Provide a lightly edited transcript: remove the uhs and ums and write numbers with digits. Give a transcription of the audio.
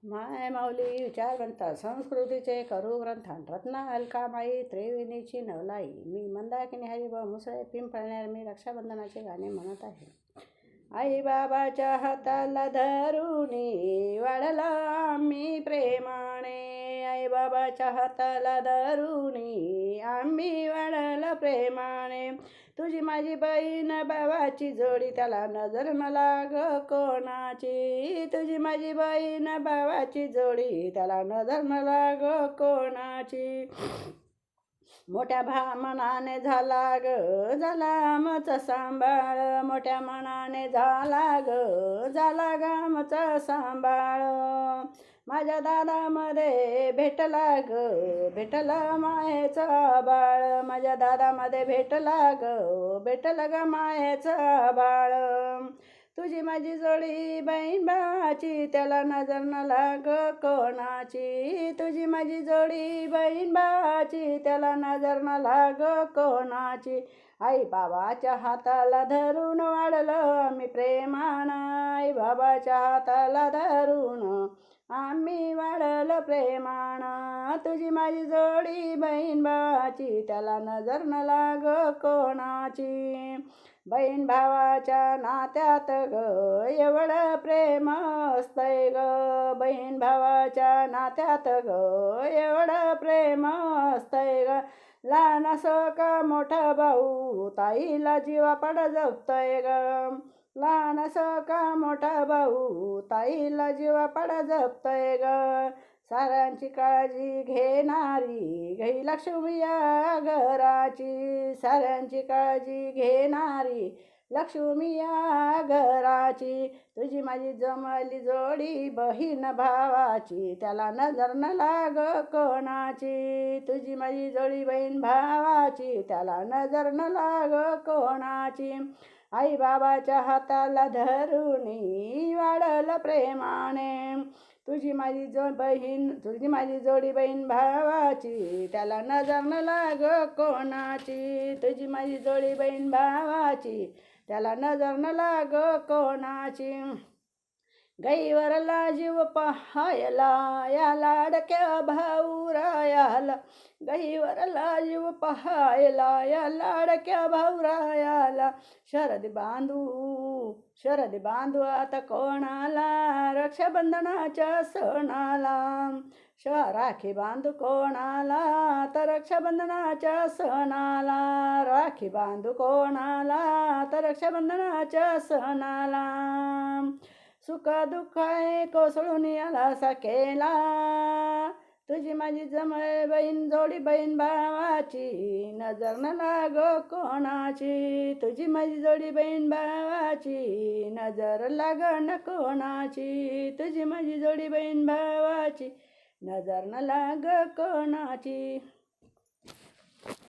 माय माऊली विचारवंत संस्कृतीचे करू ग्रंथान रत्ना अलकामाई त्रिवेणीची नवलाई. मी मंदाकिनी हरिभाऊ मुसळे पिंपळण्यार मी रक्षाबंधनाचे गाणे म्हणत आहे. आई बाबाच्या हाताला धरुणी वाढला आम्ही प्रेमाने. आई बाबाच्या हाताला धरुणी आम्ही वाढला प्रेमाने. तुझी माझी बहीण भावाची जोडी त्याला नजर न लाग कोणाची. तुझी माझी बहीण भावाची जोडी त्याला नजर न लाग कोणाची. मोठ्या मनाने झाला आमचा सांभाळ. मोठ्या मनाने झाला आमचा सांभाळ. माझ्या दादामध्ये भेटला मायेचा बाळ. माझ्या दादामध्ये भेटला ग मायेचा बाळ. तुझी माझी जोडी बहीण भावाची त्याला नजर न लाग कोणाची. तुझी माझी जोडी बहीण भावाची त्याला नजर न लाग कोणाची. आई बाबाच्या हाताला धरून वाढलं आम्ही प्रेमान. आई बाबाच्या हाताला धरून आम्ही वाढलं प्रेमान. तुझी माझी जोडी बहीण भावाची त्याला नजर न लाग कोणाची. बहीण भावाच्या नात्यात एवढं प्रेम असतंय ग. बहीण भावाच्या नात्यात एवढं प्रेम असतंय ग. लहान असो का मोठा भाऊ ताईला जीवापड जपतोय ग. लहान असो का मोठा भाऊ ताईला जीवापड जपतोय ग. साऱ्यांची काळजी घेणारी लक्ष्मी या घराची. साऱ्यांची काळजी घेणारी लक्ष्मी या घराची. तुझी माझी जमली जोडी बहीण भावाची त्याला नजर न लाग कोणाची. तुझी माझी जोडी बहीण भावाची त्याला नजर न लाग कोणाची. आई बाबाच्या हाताला धरुणी वाढलं प्रेमाने. तुझी माझी जोडी बहीण भावाची त्याला नजर न लाग कोणाची. तुझी माझी जोडी बहीण भावाची त्याला नजर न लाग कोणाची. गाईवरला जीव पहायला या लाडक्या भाऊरायाला. गाईवरला जीव पहायला या लाडक्या भाऊरायाला. शरद बांधू आता कोणाला रक्षाबंधनाच्या सणाला. राखी बांधू कोणाला तर रक्षाबंधनाच्या सणाला. राखी बांधू कोणाला तर रक्षाबंधनाच्या सणाला. सुख दुःख कोसळून याला सखेला. तुझी माझी जोडी बहीण भावाची नजर न लाग कोणाची. तुझी माझी जोडी बहीण भावाची नजर लाग न कोणाची. तुझी माझी जोडी बहीण भावाची नजर न लाग कोणाची.